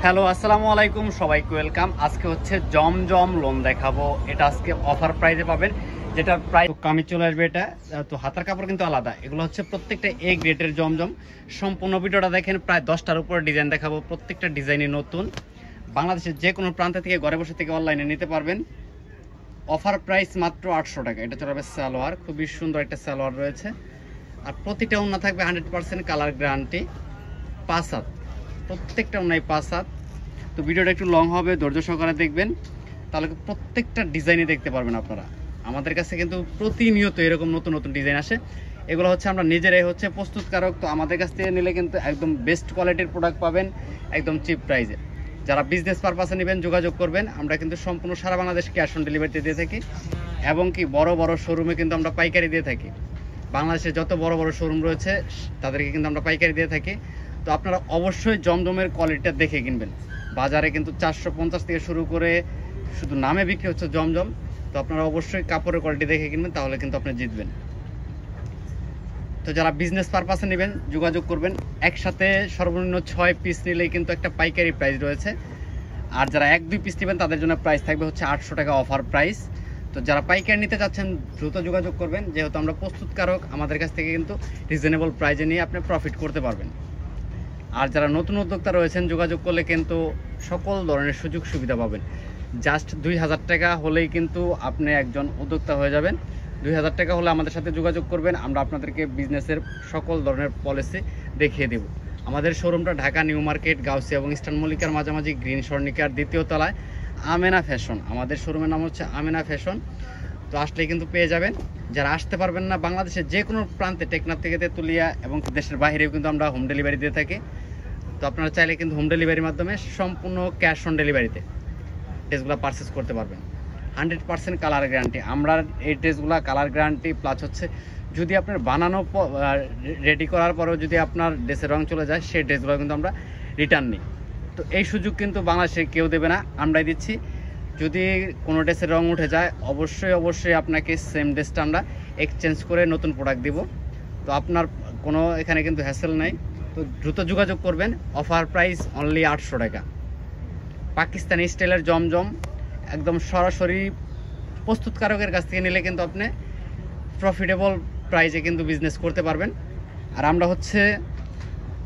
Hello, আসসালামু আলাইকুম, সবাইকে ওয়েলকাম। আজকে হচ্ছে জমজম লোন দেখাবো। এটা আজকে অফার প্রাইসে পাবেন, যেটার প্রাইস কামিজ চলে আসবে। এটা তো হাতার কাপড় কিন্তু আলাদা। এগুলো হচ্ছে প্রত্যেকটা এ গ্রেডের জমজম। সম্পূর্ণ ভিডিওটা দেখেন, প্রায় 10টার উপরে ডিজাইন দেখাবো। প্রত্যেকটা ডিজাইনই নতুন। বাংলাদেশের যে কোনো প্রান্ত থেকে ঘরে বসে থেকে অনলাইনে নিতে পারবেন। অফার প্রাইস মাত্র 800 টাকা। এটা চলে আসবে সালোয়ার, খুবই সুন্দর একটা সালোয়ার রয়েছে। আর প্রতিটা ওড়না থাকবে 100% কালার গ্যারান্টি। 5 হাত, প্রত্যেকটা ওড়নায় 5 হাত। তো ভিডিওটা একটু লং হবে, ধৈর্য সহকারে দেখবেন, তাহলে প্রত্যেকটা ডিজাইনই দেখতে পারবেন আপনারা। আমাদের কাছে কিন্তু প্রতিনিয়ত এরকম নতুন নতুন ডিজাইন আসে। এগুলো হচ্ছে আমরা নিজেরাই হচ্ছে প্রস্তুতকারক। তো আমাদের কাছ থেকে নিলে কিন্তু একদম বেস্ট কোয়ালিটির প্রোডাক্ট পাবেন, একদম চিপ প্রাইসে। যারা বিজনেস পারপাসে নেবেন যোগাযোগ করবেন। আমরা কিন্তু সম্পূর্ণ সারা বাংলাদেশ ক্যাশ অন ডেলিভারিতে দিয়ে থাকি, এবং কি বড় বড় শোরুমে কিন্তু আমরা পাইকারি দিয়ে থাকি। বাংলাদেশে যত বড় বড় শোরুম রয়েছে তাদেরকে কিন্তু আমরা পাইকারি দিয়ে থাকি। তো আপনারা অবশ্যই জমজমের কোয়ালিটিটা দেখে কিনবেন। বাজারে কিন্তু 450 থেকে শুরু করে শুধু নামে বিক্রি হচ্ছে জমজম। তো আপনারা অবশ্যই কাপড়ের কোয়ালিটি দেখে কিনবেন, তাহলে কিন্তু আপনি জিতবেন। তো যারা বিজনেস পারপাসে নেবেন যোগাযোগ করবেন। একসাথে সর্বনিম্ন 6 পিস নিলেই কিন্তু একটা পাইকারি প্রাইস রয়েছে। আর যারা 1-2 পিস নেবেন তাদের জন্য প্রাইস থাকবে হচ্ছে 800 টাকা অফার প্রাইস। তো যারা পাইকারি নিতে চাচ্ছেন দ্রুত যোগাযোগ করবেন, যেহেতু আমরা প্রস্তুতকারক। আমাদের কাছ থেকে কিন্তু রিজনেবল প্রাইসে নিয়ে আপনি প্রফিট করতে পারবেন। আর যারা নতুন উদ্যোক্তা রয়েছেন যোগাযোগ করলে কিন্তু সকল ধরনের সুযোগ সুবিধা পাবেন। জাস্ট 2000 টাকা হলেই কিন্তু আপনি একজন উদ্যোক্তা হয়ে যাবেন। 2000 টাকা হলে আমাদের সাথে যোগাযোগ করবেন, আমরা আপনাদেরকে বিজনেসের সকল ধরনের পলিসি দেখিয়ে দেব। আমাদের শোরুমটা ঢাকা নিউ মার্কেট, গাউসিয়া এবং ইস্টার্ন মল্লিকার মাঝামাঝি, গ্রিন স্বর্ণিকার 2য় তলায়, আমেনা ফ্যাশন। আমাদের শোরুমের নাম হচ্ছে আমেনা ফ্যাশন। তো আসলেই কিন্তু পেয়ে যাবেন। যারা আসতে পারবেন না, বাংলাদেশের যে কোনো প্রান্তে, টেকনাফ থেকে তেঁতুলিয়া এবং দেশের বাইরেও কিন্তু আমরা হোম ডেলিভারি দিয়ে থাকি। তো আপনারা চাইলে কিন্তু হোম ডেলিভারির মাধ্যমে সম্পূর্ণ ক্যাশ অন ডেলিভারিতে ড্রেসগুলো পারচেস করতে পারবেন। 100% কালার গ্যারান্টি। আমরা এই ড্রেসগুলো কালার গ্যারান্টি প্লাস হচ্ছে যদি আপনার বানানো রেডি করার পরেও যদি আপনার ড্রেসের রং চলে যায়, সেই ড্রেসগুলো কিন্তু আমরা রিটার্ন নিই। তো এই সুযোগ কিন্তু বাংলাদেশে কেউ দেবে না, আমরাই দিচ্ছি। যদি কোনো ড্রেসের রং উঠে যায় অবশ্যই আপনাকে সেম ড্রেসটা আমরা এক্সচেঞ্জ করে নতুন প্রোডাক্ট দিব। তো আপনার কোনো এখানে কিন্তু হ্যাসেল নাই। তো দ্রুত যোগাযোগ করবেন। অফার প্রাইস অনলি 800 টাকা। পাকিস্তানি স্টাইলের জমজম একদম সরাসরি প্রস্তুতকারকের কাছ থেকে নিলে কিন্তু আপনি প্রফিটেবল প্রাইসে কিন্তু বিজনেস করতে পারবেন। আর আমরা হচ্ছে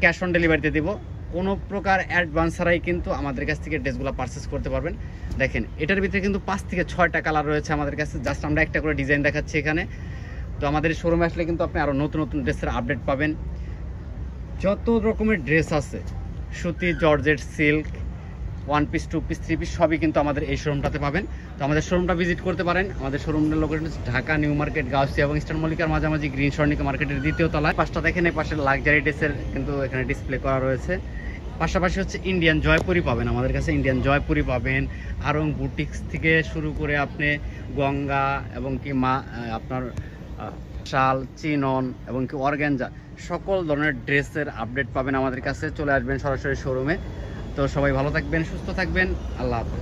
ক্যাশ অন ডেলিভারিতে দিব। কোনো প্রকার অ্যাডভান্স ছাড়াই কিন্তু আমাদের কাছ থেকে ড্রেসগুলো পারচেস করতে পারবেন। দেখেন, এটার ভিতরে কিন্তু 5 থেকে 6টা কালার রয়েছে আমাদের কাছে। জাস্ট আমরা একটা করে ডিজাইন দেখাচ্ছি এখানে। তো আমাদের শোরুমে আসলে কিন্তু আপনি আরও নতুন নতুন ড্রেসের আপডেট পাবেন। যত রকমের ড্রেস আছে, সুতি, georgette, silk, 1 piece, 2 piece, 3 piece সবই কিন্তু আমাদের এই শোরুমটাতে পাবেন। তো আমাদের শোরুমটা ভিজিট করতে পারেন। আমাদের শোরুমের লোকেশন হচ্ছে ঢাকা নিউ মার্কেট, গাউসিয়া এবং ইস্টার্ন মল্লিকার মাঝামাঝি, গ্রিন স্বর্ণিকা মার্কেটের 2য় তলায়। পাশটা দেখেন, এই পাশে লাক্সারি ড্রেসের কিন্তু এখানে ডিসপ্লে করা রয়েছে। পাশাপাশি হচ্ছে ইন্ডিয়ান জয়পুরি পাবেন আমাদের কাছে। ইন্ডিয়ান জয়পুরি পাবেন, আরং বুটিক্স থেকে শুরু করে আপনি গঙ্গা এবং কি আপনার শাল, চিনন এবং কি অর্গানজা সকল ধরনের ড্রেসের আপডেট পাবেন আমাদের কাছে। চলে আসবেন সরাসরি শোরুমে। তো সবাই ভালো থাকবেন, সুস্থ থাকবেন। আল্লাহ হাফেজ।